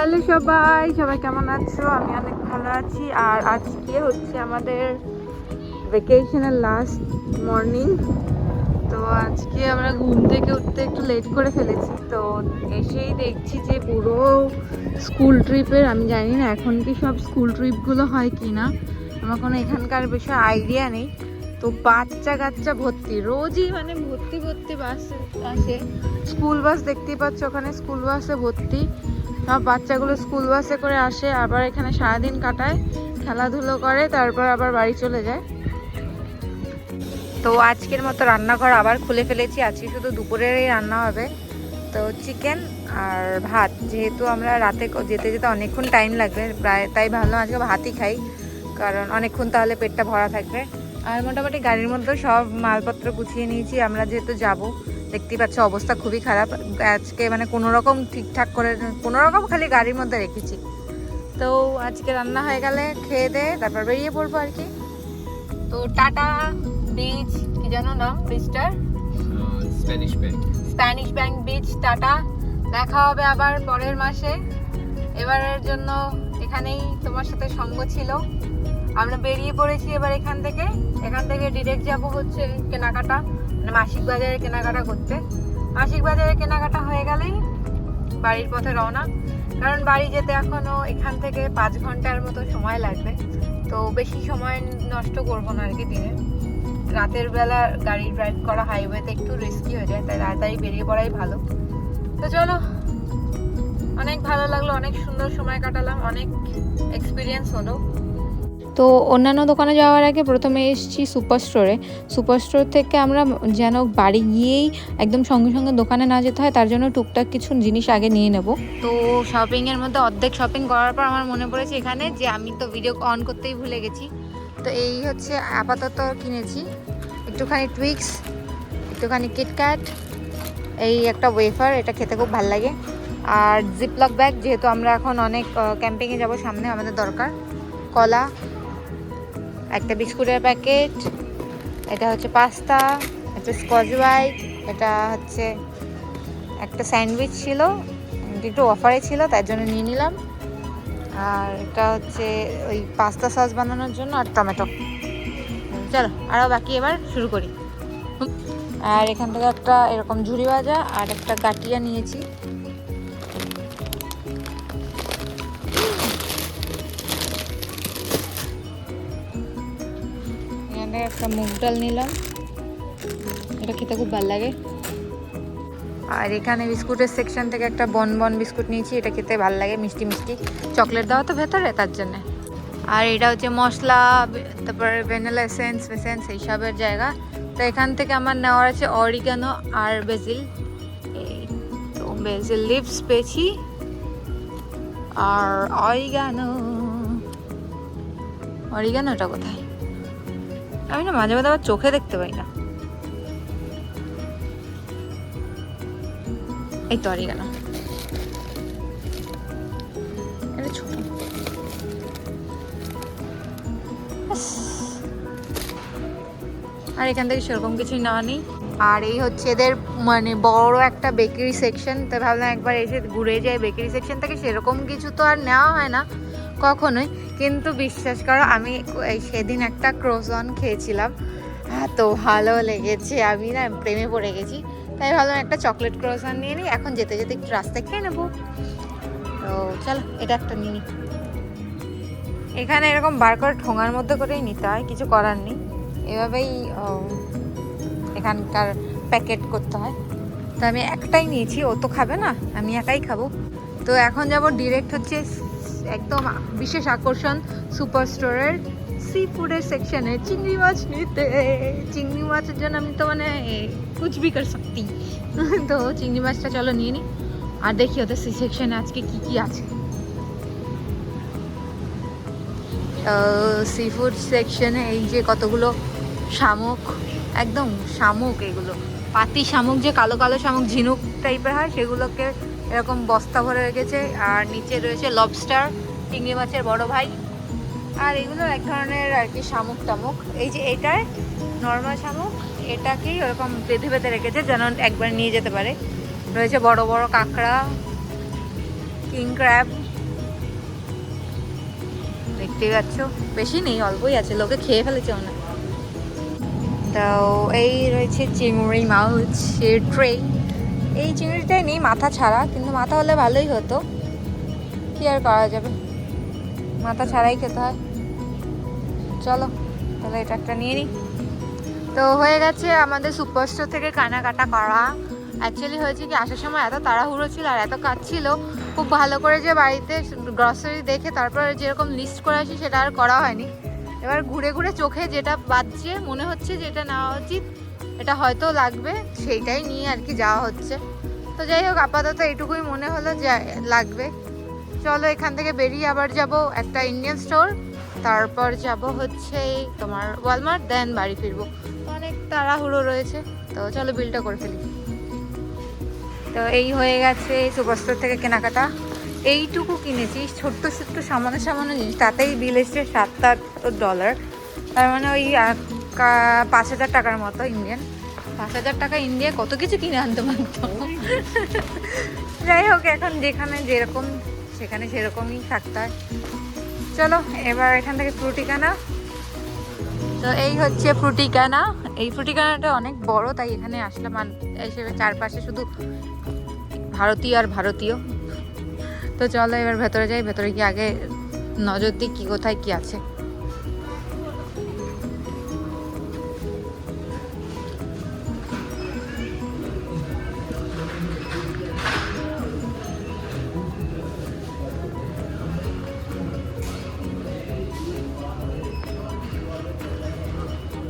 Hello সবাই সবাই কেমন আছো? আমি অনেক ভালো আছি। আর আজকে হচ্ছে আমাদের ভ্যাকেশনের লাস্ট মর্নিং। তো আজকে আমরা ঘুম থেকে উঠতে একটু লেট করে ফেলেছি। তো এসেই দেখছি যে পুরো স্কুল ট্রিপের, আমি জানি না এখন কি সব স্কুল ট্রিপগুলো হয় কি না, আমার কোনো এখানকার বিষয়ে আইডিয়া নেই। তো বাচ্চা কাচ্চা ভর্তি, রোজই মানে ভর্তি ভর্তি বাস আসে। স্কুল বাস দেখতেই পাচ্ছ, ওখানে স্কুল বাসে ভর্তি। সব বাচ্চাগুলো স্কুল বাসে করে আসে, আবার এখানে সারাদিন কাটায়, খেলাধুলো করে, তারপর আবার বাড়ি চলে যায়। তো আজকের মতো রান্নাঘর আবার খুলে ফেলেছি। আজকে শুধু দুপুরেরই রান্না হবে, তো চিকেন আর ভাত। যেহেতু আমরা রাতে যেতে যেতে অনেকক্ষণ টাইম লাগবে প্রায়, তাই ভাবলাম আজকে ভাতই খাই, কারণ অনেকক্ষণ তাহলে পেটটা ভরা থাকবে। আর মোটামুটি গাড়ির মধ্যেও সব মালপত্র গুছিয়ে নিয়েছি, আমরা যেহেতু যাব। দেখতেই পাচ্ছ অবস্থা খুবই খারাপ আজকে, মানে কোনোরকম ঠিকঠাক করে কোনোরকম খালি গাড়ির মধ্যে রেখেছি। তো আজকে রান্না হয়ে গেলে খেয়ে দিয়ে তারপর বেরিয়ে পড়বো আর কি। তো টাটা বিচ, কি জানো নাম বিচটার? Spanish bank beach. টাটা, দেখা হবে আবার পরের মাসে। এবারের জন্য এখানেই তোমার সাথে সঙ্গ ছিল। আমরা বেরিয়ে পড়েছি এবার এখান থেকে ডিরেক্ট যাব হচ্ছে কেনাকাটা, মানে মাসিক বাজারে কেনাকাটা করতে। মাসিক বাজারে কেনাকাটা হয়ে গেলেই বাড়ির পথে রওনা, কারণ বাড়ি যেতে এখনো এখান থেকে 5 ঘন্টার মতো সময় লাগবে। তো বেশি সময় নষ্ট করবো না আর কি দিনে। রাতের বেলা গাড়ি ড্রাইভ করা হাইওয়েতে একটু রিস্কি হয়ে যায়, তাই তাড়াতাড়ি বেরিয়ে পড়াই ভালো। তো চলো, অনেক ভালো লাগলো, অনেক সুন্দর সময় কাটালাম, অনেক এক্সপিরিয়েন্স হলো। তো অন্যান্য দোকানে যাওয়ার আগে প্রথমে এসেছি সুপার স্টোরে। সুপার স্টোর থেকে আমরা যেন বাড়ি গিয়েই একদম সঙ্গে সঙ্গে দোকানে না যেতে হয়, তার জন্য টুকটাক কিছু জিনিস আগে নিয়ে নেব। তো শপিংয়ের মধ্যে অর্ধেক শপিং করার পর আমার মনে পড়েছে এখানে যে আমি তো ভিডিও অন করতেই ভুলে গেছি। তো এই হচ্ছে আপাতত কিনেছি একটুখানি টুইক্স, একটুখানি কিটক্যাট, এই একটা ওয়েফার, এটা খেতে খুব ভালো লাগে। আর জিপলক ব্যাগ, যেহেতু আমরা এখন অনেক ক্যাম্পিংয়ে যাব সামনে, আমাদের দরকার। কলা, একটা বিস্কুটের প্যাকেট, এটা হচ্ছে পাস্তা, একটা স্কচ ব্রাইট, এটা হচ্ছে একটা স্যান্ডউইচ ছিল, একটু অফারে ছিল তার জন্য নিয়ে নিলাম। আর এটা হচ্ছে ওই পাস্তা সস বানানোর জন্য, আর টমেটো। চলো আরও বাকি এবার শুরু করি। আর এখান থেকে একটা এরকম ঝুড়ি ভাজা আর একটা গাটিয়া নিয়েছি। একটা মুগ ডাল নিলাম, এটা খেতে খুব ভালো লাগে। আর এখানে বিস্কুটের সেকশন থেকে একটা বনবন বিস্কুট নিয়েছি, এটা খেতে ভালো লাগে, মিষ্টি মিষ্টি, চকলেট দেওয়া তো ভেতরে তার জন্য। আর এটা হচ্ছে মশলা, তারপরে ভ্যানিলা এসেন্স এইসবের জায়গা। তো এখান থেকে আমার নেওয়ার আছে অরিগানো আর বেজিল। এই তো বেজিল লিভস পেয়েছি, আর অরিগানোটা কোথায়? আমি না মাঝে মাঝে আবার চোখে দেখতে পাই না। এই তো অরিগানো, এটা ছোট। আর এখান থেকে সেরকম কিছুই নেওয়া নেই। আর এই হচ্ছে এদের মানে বড় একটা বেকারি সেকশন, তো ভাবলাম একবার এসে ঘুরে যাই বেকারি সেকশন থেকে। সেরকম কিছু তো আর নেওয়া হয় না কখনোই, কিন্তু বিশ্বাস করো আমি সেদিন একটা ক্রোসন খেয়েছিলাম, এত ভালো লেগেছে, আমি না প্রেমে পড়ে গেছি। তাই ভাবলাম একটা চকলেট ক্রোসন নিয়ে নিই, এখন যেতে যেতে একটু রাস্তায় খেয়ে নেবো। তো চলো এটা একটা নিই। এখানে এরকম বার করে ঠোঙার মধ্যে করেই নিতে হয়, কিছু করার নেই, এভাবেই এখানকার প্যাকেট করতে হয়। তো আমি একটাই নিয়েছি, ও তো খাবে না, আমি একাই খাবো। তো এখন যাব ডিরেক্ট হচ্ছে একদম বিশেষ আকর্ষণ সুপার স্টোরের সি ফুডের সেকশনে চিংড়ি মাছ নিতে। চিংড়ি মাছের জন্য আমি তো মানে কুছ ভি কর সকতি। তো চিংড়ি মাছটা চলো নিয়ে নিই, আর দেখি ওদের সি সেকশনে আজকে কি কি আছে। সি ফুড সেকশনে এই যে কতগুলো শামুক, একদম শামুক, এগুলো পাতি শামুক, যে কালো কালো শামুক ঝিনুক টাইপের হয়, সেগুলোকে এরকম বস্তা ভরে রেখেছে। আর নিচে রয়েছে লবস্টার, চিংড়ি মাছের বড় ভাই। আর এগুলো এক ধরনের আর কি শামুক টামুক। এই যে এটার নর্মাল শামুক, এটাকেই ওরকম বেঁধে বেঁধে রেখেছে যেন একবার নিয়ে যেতে পারে। রয়েছে বড় বড় কাঁকড়া, কিং ক্র্যাব দেখতে পাচ্ছ, বেশি নেই, অল্পই আছে, লোকে খেয়ে ফেলেছে না। তো এই রয়েছে চিংড়ি মাছের ট্রে। এই চিংড়িটাই নেই মাথা ছাড়া, কিন্তু মাথা হলে ভালোই হতো, কি আর করা যাবে, মাথা ছাড়াই খেতে হয়। চলো তাহলে এটা একটা নিয়ে নিই। তো হয়ে গেছে আমাদের সুপারস্টোর থেকে কেনাকাটা করা। অ্যাকচুয়ালি হয়েছে কি, আসার সময় এত তাড়াহুড়ো ছিল আর এত কাজ ছিল, খুব ভালো করে যে বাড়িতে গ্রসারি দেখে তারপরে যেরকম লিস্ট করে আসি সেটা আর করা হয়নি। এবার ঘুরে ঘুরে চোখে যেটা বাজছে, মনে হচ্ছে যেটা নেওয়া উচিত, এটা হয়তো লাগবে, সেইটাই নিয়ে আর কি যাওয়া হচ্ছে। তো যাই হোক, আপাতত এইটুকুই মনে হলো যে লাগবে। চলো এখান থেকে বেরিয়ে আবার যাব একটা ইন্ডিয়ান স্টোর, তারপর যাব হচ্ছে তোমার ওয়ালমার্ট, দেন বাড়ি ফিরবো। অনেক তাড়াহুড়ো রয়েছে, তো চলো বিলটা করে ফেলি। তো এই হয়ে গেছে সুপারস্টোর থেকে কেনাকাটা। এইটুকু কিনেছি, ছোট্ট ছোট্ট সামান্য সামান্য জিনিস, তাতেই বিল এসছে $7-8। তার মানে ওই 5,000 টাকার মতো ইন্ডিয়ান। 5,000 টাকা ইন্ডিয়া কত কিছু কিনে আনতে পারতো। যাই হোক, এখন যেখানে যেরকম সেখানে সেরকমই থাকতে হয়। চলো এবার এখান থেকে ফ্রুটি কানা। তো এই হচ্ছে ফ্রুটি কানা। এই ফ্রুটি কানাটা অনেক বড়, তাই এখানে আসলাম। এসে চারপাশে শুধু ভারতীয় আর ভারতীয়। তো চলো এবার ভেতরে যাই, ভেতরে গিয়ে আগে নজর দিই কি কোথায় কি আছে।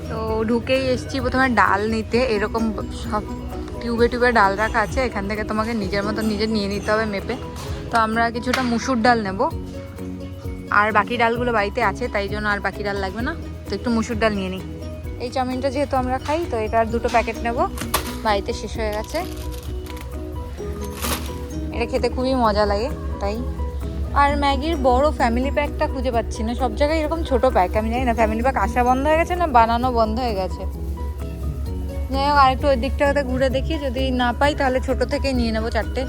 তো ঢুকেই এসছি প্রথমে ডাল নিতে। এরকম সব টিউবে টিউবে ডাল রাখা আছে, এখান থেকে তোমাকে নিজের মতো নিজে নিয়ে নিতে হবে মেপে। তো আমরা কিছুটা মুসুর ডাল নেব, আর বাকি ডালগুলো বাড়িতে আছে, তাই জন্য আর বাকি ডাল লাগবে না। তো একটু মুসুর ডাল নিয়ে নিই। এই চাউমিনটা যেহেতু আমরা খাই, তো এটার 2 প্যাকেট নেব, বাড়িতে শেষ হয়ে গেছে। এটা খেতে খুবই মজা লাগে তাই। আর ম্যাগির বড় ফ্যামিলি প্যাকটা খুঁজে পাচ্ছি না, সব জায়গায় এরকম ছোট প্যাক। আমি জানি না ফ্যামিলি প্যাক আসা বন্ধ হয়ে গেছে না বানানো বন্ধ হয়ে গেছে। যাই হোক, আরেকটু ওই দিকটাতে ঘুরে দেখি, যদি না পাই তাহলে ছোট থেকেই নিয়ে নেবো 4টে।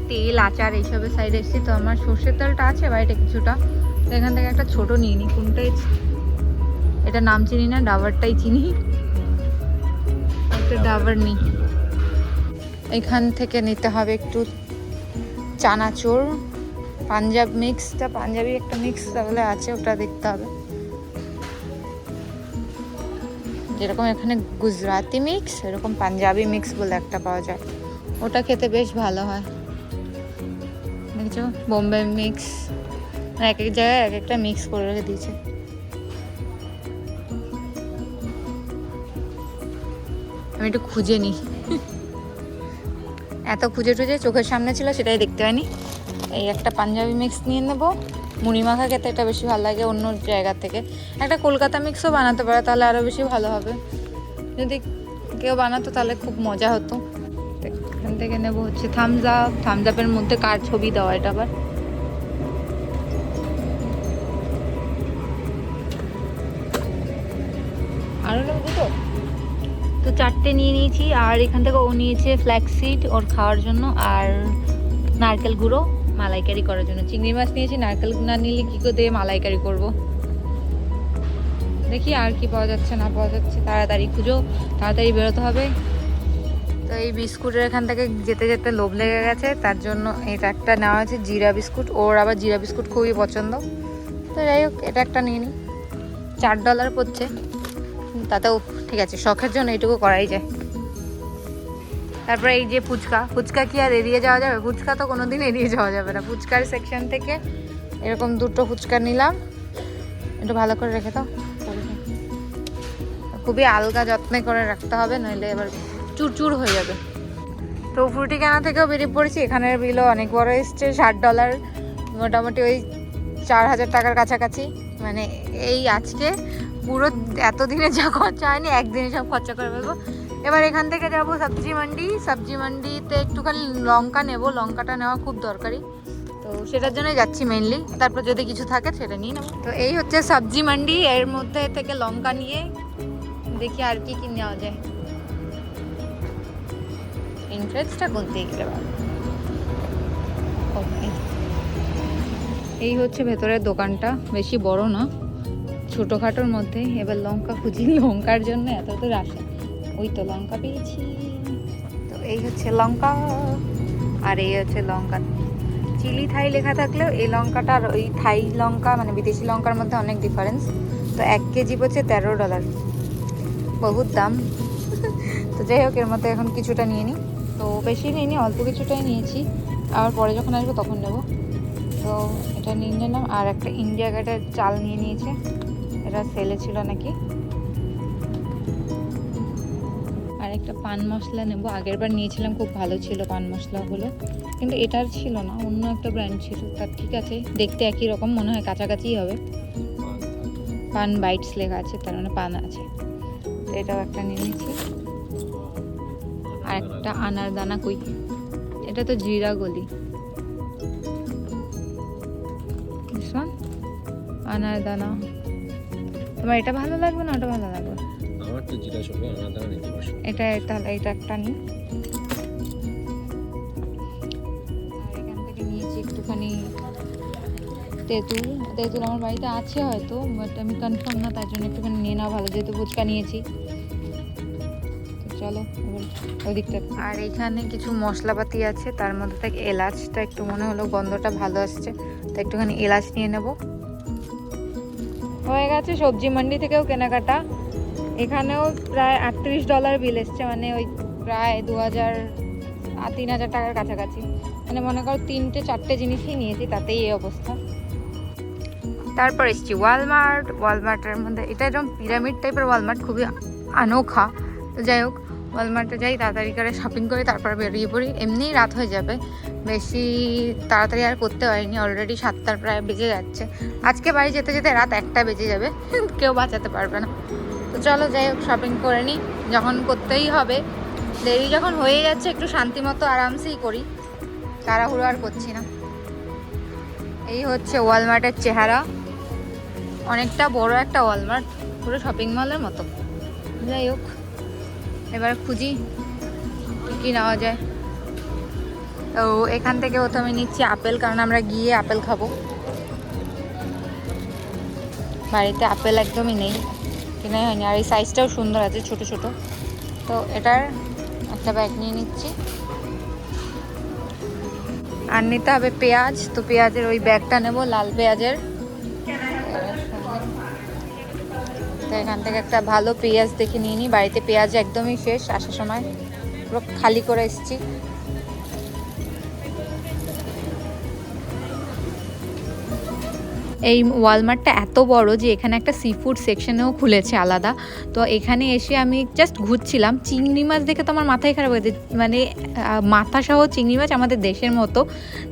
তেল আচার এইসবের সাইডে এসেছি। তো আমার সর্ষের তেলটা আছে বাড়িতে কিছুটা, তো এখান থেকে একটা ছোট নিয়ে নিই। কোনটাই, এটা নাম চিনি না, ডাবারটাই চিনি, একটা ডাবার নিই। এখান থেকে নিতে হবে একটু চানাচুর, পাঞ্জাব মিক্সটা, পাঞ্জাবি একটা মিক্স তাহলে আছে, ওটা দেখতে হবে। যেরকম এখানে গুজরাটি মিক্স, এরকম পাঞ্জাবি মিক্স বলে একটা পাওয়া যায়, ওটা খেতে বেশ ভালো হয়। দেখছো, বোম্বে মিক্স, এক এক জায়গায় এক একটা মিক্স করে রেখে দিয়েছে। আমি একটু খুঁজে নিই, এত খুঁজে টুজে চোখের সামনে ছিল সেটাই দেখতে পাইনি। এই একটা পাঞ্জাবি মিক্স নিয়ে নেবো, মুড়ি মাখা খেতে এটা বেশি ভালো লাগে অন্য জায়গা থেকে। একটা কলকাতা মিক্সও বানাতে পারে, তাহলে আরও বেশি ভালো হবে। যদি কেউ বানাতো তাহলে খুব মজা হতো। এখান থেকে নেবো হচ্ছে থামস আপ। থামস আপের মধ্যে কার ছবি দেওয়া, এটা আবার আরও নেবো তো। তো 4টে নিয়ে নিয়েছি, আর এখান থেকে ও নিয়েছে ফ্ল্যাক্সিড ওর খাওয়ার জন্য, আর নারকেল গুঁড়ো মালাইকারি করার জন্য। চিংড়ি মাছ নিয়েছি, নারকেল না নিলে কী করে দিয়ে মালাইকারি করবো। দেখি আর কি পাওয়া যাচ্ছে না পাওয়া যাচ্ছে, তাড়াতাড়ি খুঁজো, তাড়াতাড়ি বেরোতে হবে। তো এই বিস্কুটের এখান থেকে যেতে যেতে লোভ লেগে গেছে, তার জন্য এটা একটা নেওয়া হয়েছে, জিরা বিস্কুট। ওর আবার জিরা বিস্কুট খুবই পছন্দ। তো যাই হোক, এটা একটা নিয়ে নিই। $4 পড়ছে, তাতেও ঠিক আছে, শখের জন্য এইটুকু করাই যায়। তারপরে এই যে ফুচকা, ফুচকা কি আর এড়িয়ে যাওয়া যাবে? ফুচকা তো কোনোদিন এড়িয়ে যাওয়া যাবে না। ফুচকার সেকশন থেকে এরকম 2টো ফুচকা নিলাম, একটু ভালো করে রেখে দাও। খুবই আলগা যত্নে করে রাখতে হবে, নইলে এবার চুরচুর হয়ে যাবে। তো ফ্রুটি কেনা থেকেও বেরিয়ে পড়েছি। এখানের বিলও অনেক বড় এসছে, $60, মোটামুটি ওই 4,000 টাকার কাছাকাছি। মানে এই আজকে পুরো এতদিনে যা খরচা হয়নি, একদিনে সব খরচা করে ফেলবো। এবার এখান থেকে যাবো সবজি মান্ডি। সবজি মান্ডিতে একটুখানি লঙ্কা নেবো, লঙ্কাটা নেওয়া খুব দরকারি, তো সেটার জন্যই যাচ্ছি মেনলি। তারপর যদি কিছু থাকে সেটা নিয়ে নেবো। তো এই হচ্ছে সবজি মান্ডি, এর মধ্যে থেকে লঙ্কা নিয়ে দেখি আর কি কি নেওয়া যায়। ইন্টারেস্টটা কোন দিকে গেলে ভালো। এই হচ্ছে ভেতরের দোকানটা, বেশি বড় না, ছোটোখাটোর মধ্যে। এবার লঙ্কা খুঁজি, লঙ্কার জন্য এত তো আসে। ওই তো লঙ্কা পেয়েছি। তো এই হচ্ছে লঙ্কা, আর এই হচ্ছে লঙ্কা। চিলি থাই লেখা থাকলেও এই লঙ্কাটা আর ওই থাই লঙ্কা মানে বিদেশি লঙ্কার মধ্যে অনেক ডিফারেন্স। তো 1 কেজি হচ্ছে $13, বহুত দাম। তো যাই হোক, এর মধ্যে এখন কিছুটা নিয়ে নিই। তো বেশি নিইনি, অল্প কিছুটাই নিয়েছি, আবার পরে যখন আসবো তখন নেব। তো এটা নিয়ে নিলাম। আর একটা ইন্ডিয়া গেটের চাল নিয়ে নিয়েছে, এটা সেলে ছিল নাকি। আর একটা পান মশলা নেব, আগের বার নিয়েছিলাম, খুব ভালো ছিল পান মশলাগুলো, কিন্তু এটার ছিল না, অন্য একটা ব্র্যান্ড ছিল। তার ঠিক আছে, দেখতে একই রকম মনে হয়, কাছাকাছিই হবে। পান বাইটস লেখা আছে, তার মানে পান আছে। তো এটাও একটা নিয়ে নিয়েছি। আর একটা আনার দানা, কই এটা তো জিরা গলি, আনার দানা। তোমার এটা ভালো লাগবে না ওটা ভালো লাগবে? আমার তো জিরা সঙ্গে আনার দানা নিতে পারছো। এটা তাহলে এটা একটা নিই। আর এখান থেকে নিয়েছি একটুখানি তেঁতুল। তেঁতুল আমার বাড়িতে আছে হয়তো, বাট আমি কনফার্ম না, তার জন্য একটুখানি নিয়ে নেওয়া ভালো, যেহেতু ফুচকা নিয়েছি। চলো এবার ওই দিকটা। আর এখানে কিছু মশলাপাতি আছে, তার মধ্যে থেকে এলাচটা একটু মনে হলো গন্ধটা ভালো আসছে, তো একটুখানি এলাচ নিয়ে নেব। হয়ে গেছে সবজি মান্ডি থেকেও কেনাকাটা। এখানেও প্রায় $38 বিল এসছে, মানে ওই প্রায় 2000-3000 টাকার কাছাকাছি। মানে মনে করো 3-4টে জিনিসই নিয়েছি, তাতেই এই অবস্থা। তারপর এসছি ওয়ালমার্ট। ওয়ালমার্টের মধ্যে এটা একদম পিরামিড টাইপের ওয়ালমার্ট, খুবই আনোখা। তো যাই হোক, ওয়ালমার্টে যাই, তাড়াতাড়ি করে শপিং করে তারপর বেরিয়ে পড়ি। এমনিই রাত হয়ে যাবে, বেশি তাড়াতাড়ি আর করতে পারিনি, অলরেডি 7টার প্রায় বেজে যাচ্ছে। আজকে বাড়ি যেতে যেতে রাত 1টা বেজে যাবে, কেউ বাঁচাতে পারবে না। তো চলো যাই হোক, শপিং করে নিই, যখন করতেই হবে। দেরি যখন হয়ে যাচ্ছে, একটু শান্তি মতো আরামসেই করি, তাড়াহুড়ো আর করছি না। এই হচ্ছে ওয়ালমার্টের চেহারা, অনেকটা বড় একটা ওয়ালমার্ট, পুরো শপিং মলের মতো। যাই হোক, এবার খুঁজি কী নেওয়া যায়। তো এখান থেকে প্রথমে নিচ্ছি আপেল, কারণ আমরা গিয়ে আপেল খাবো। বাড়িতে আপেল একদমই নেই, কেনাই হয়নি। আর এই সাইজটাও সুন্দর আছে, ছোট ছোট। তো এটার একটা ব্যাগ নিয়ে নিচ্ছি। আর নিতে হবে পেঁয়াজ, তো পেঁয়াজের ওই ব্যাগটা নেব, লাল পেঁয়াজের। তো এখান থেকে একটা ভালো পেঁয়াজ দেখে নিয়ে নিই। বাড়িতে পেঁয়াজ একদমই শেষ, আসার সময় পুরো খালি করে এসেছি। এই ওয়ালমার্টটা এত বড় যে এখানে একটা সি ফুড সেকশনেও খুলেছে আলাদা। তো এখানে এসে আমি জাস্ট ঘুরছিলাম, চিংড়ি মাছ দেখে তো আমার মাথায় খারাপ হয়েছে, মানে মাথা সহ চিংড়ি মাছ আমাদের দেশের মতো।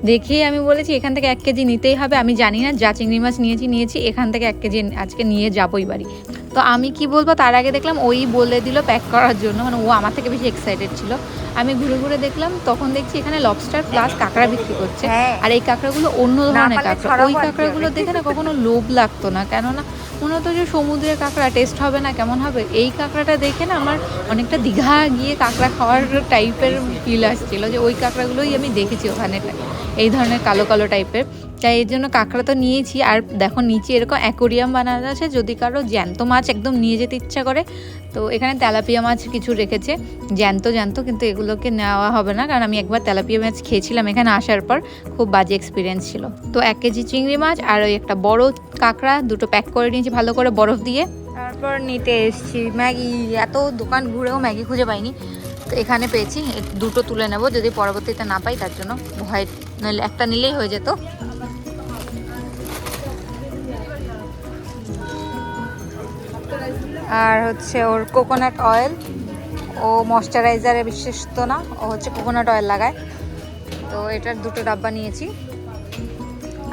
দেখেই আমি বলেছি এখান থেকে 1 কেজি নিতেই হবে। আমি জানি না, যা চিংড়ি মাছ নিয়েছি, এখান থেকে 1 কেজি আজকে নিয়ে যাবোই বাড়ি। তো আমি কি বলবো, তার আগে দেখলাম ওই বলে দিল প্যাক করার জন্য, মানে ও আমার থেকে বেশি এক্সাইটেড ছিল। আমি ঘুরে ঘুরে দেখলাম, তখন দেখছি এখানে লবস্টার প্লাস কাঁকড়া বিক্রি করছে। আর এই কাঁকড়াগুলো অন্য ধরনের কাঁকড়া, ওই কাঁকড়াগুলো দেখে না কখনো লোভ লাগতো না, কেননা মনে হতো যে সমুদ্রের কাঁকড়া টেস্ট হবে না, কেমন হবে। এই কাঁকড়াটা দেখে না আমার অনেকটা দীঘা গিয়ে কাঁকড়া খাওয়ার টাইপের ফিল আসছিল, যে ওই কাঁকড়াগুলোই আমি দেখেছি ওখানে, এই ধরনের কালো কালো টাইপের। তাই এর জন্য কাঁকড়া তো নিয়েছি। আর দেখো নিচে এরকম অ্যাকোরিয়াম বানানো আছে, যদি কারো জ্যান্ত মাছ একদম নিয়ে যেতে ইচ্ছা করে। তো এখানে তেলাপিয়া মাছ কিছু রেখেছে, জ্যান্ত, কিন্তু এগুলোকে নেওয়া হবে না, কারণ আমি একবার তেলাপিয়া মাছ খেয়েছিলাম এখানে আসার পর, খুব বাজে এক্সপিরিয়েন্স ছিল। তো 1 কেজি চিংড়ি মাছ আর ওই একটা বড় কাঁকড়া, দুটো প্যাক করে নিয়েছি ভালো করে বরফ দিয়ে। তারপর নিতে এসেছি ম্যাগি। এত দোকান ঘুরেও ম্যাগি খুঁজে পাইনি, তো এখানে পেয়েছি। দুটো তুলে নেব, যদি পরবর্তীতে না পাই তার জন্য ভয়, নইলে একটা নিলেই হয়ে যেত। আর হচ্ছে ওর কোকোনাট অয়েল, ও ময়শ্চারাইজারে বিশ্বস্ত না, ও হচ্ছে কোকোনাট অয়েল লাগায়। তো এটার 2টো ডাব্বা নিয়েছি।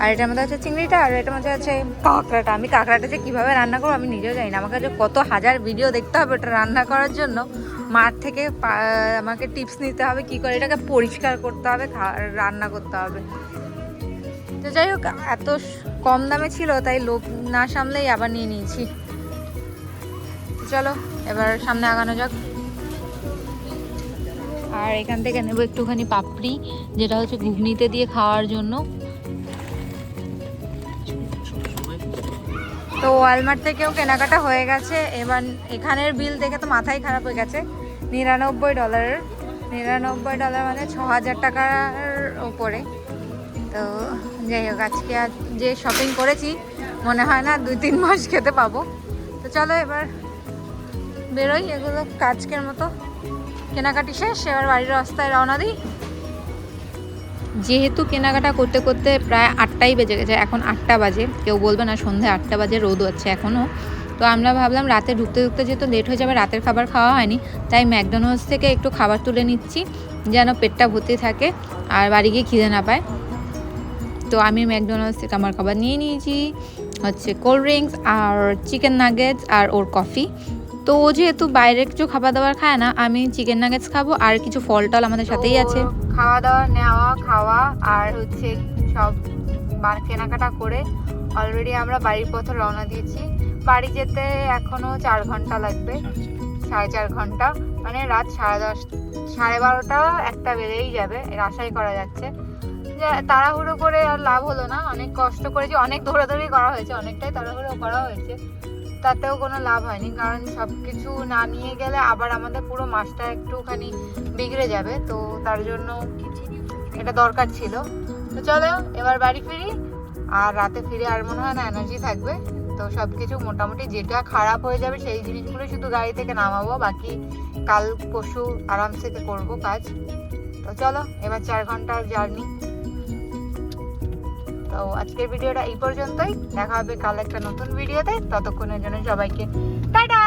আর এটার মধ্যে আছে চিংড়িটা, আর এটার মধ্যে আছে কাঁকড়াটা। আমি কাঁকড়াটা যে কীভাবে রান্না করবো আমি নিজেও জানি না, আমাকে যে কত হাজার ভিডিও দেখতে হবে ওটা রান্না করার জন্য। মার থেকে আমাকে টিপস নিতে হবে কী করে এটাকে পরিষ্কার করতে হবে, রান্না করতে হবে। তো যাই হোক, এত কম দামে ছিল তাই লোভ না সামলেই আবার নিয়ে নিয়েছি। চলো এবার সামনে আগানো যাক। আর এখান থেকে নেব একটুখানি পাপড়ি, যেটা হচ্ছে ঘুগনিতে দিয়ে খাওয়ার জন্য। তো ওয়ালমার্ট থেকেও কেনাকাটা হয়ে গেছে। এবার এখানের বিল দেখে তো মাথাই খারাপ হয়ে গেছে, $99। $99 মানে 6,000 টাকার ওপরে। তো যাই হোক, আজকে আর যে শপিং করেছি মনে হয় না 2-3 মাস খেতে পাবো। তো চলো এবার বেরোই, এগুলো কাজকের মতো কেনাকাটি শেষ, এবার বাড়ির রাস্তায় রওনা দিই। যেহেতু কেনাকাটা করতে করতে প্রায় 8টাই বেজে গেছে, এখন 8টা বাজে, কেউ বলবে না সন্ধ্যে 8টা বাজে, রোদ হচ্ছে এখনও। তো আমরা ভাবলাম রাতে ঢুকতে ঢুকতে যেহেতু লেট হয়ে যাবে, রাতের খাবার খাওয়া হয়নি, তাই ম্যাকডোনাল্ডস থেকে একটু খাবার তুলে নিচ্ছি যেন পেটটা ভর্তি থাকে আর বাড়ি গিয়ে খিদে না পায়। তো আমি ম্যাকডোনাল্ডস থেকে আমার খাবার নিয়ে নিয়েছি, হচ্ছে কোল্ড ড্রিঙ্কস আর চিকেন নাগেটস আর ওর কফি। তো ও যেহেতু বাইরে কিছু খাবার দাবার খায় না, আমি চিকেন নাগেটস খাবো আর কিছু ফল টল আমাদের সাথেই আছে। খাওয়া দাওয়া নেওয়া খাওয়া আর হচ্ছে সব কেনাকাটা করে অলরেডি আমরা বাড়ির পথে রওনা দিয়েছি। বাড়ি যেতে এখনো 4 ঘন্টা লাগবে, 4.5 ঘন্টা, মানে রাত 10:30 12:30 একটা বেজেই যাবে এর আশাই করা যাচ্ছে। যে তাড়াহুড়ো করে আর লাভ হলো না, অনেক কষ্ট করেছি, অনেক দৌড়াদৌড়ি করা হয়েছে, অনেকটাই তাড়াহুড়ো করা হয়েছে, তাতেও কোনো লাভ হয়নি। কারণ সব কিছু না নিয়ে গেলে আবার আমাদের পুরো মাসটা একটুখানি বিগড়ে যাবে, তো তার জন্য এটা দরকার ছিল। তো চলো এবার বাড়ি ফিরি, আর রাতে ফিরে আর মনে হয় না এনার্জি থাকবে। তো সব কিছু মোটামুটি যেটা খারাপ হয়ে যাবে সেই জিনিসগুলো শুধু গাড়ি থেকে নামাবো, বাকি কাল পরশু আরামসে করবো কাজ। তো চলো এবার 4 ঘন্টার জার্নি। তো আজকের ভিডিওটা এই পর্যন্তই, দেখা হবে কাল একটা নতুন ভিডিওতে। ততক্ষণের জন্য সবাইকে টাটা।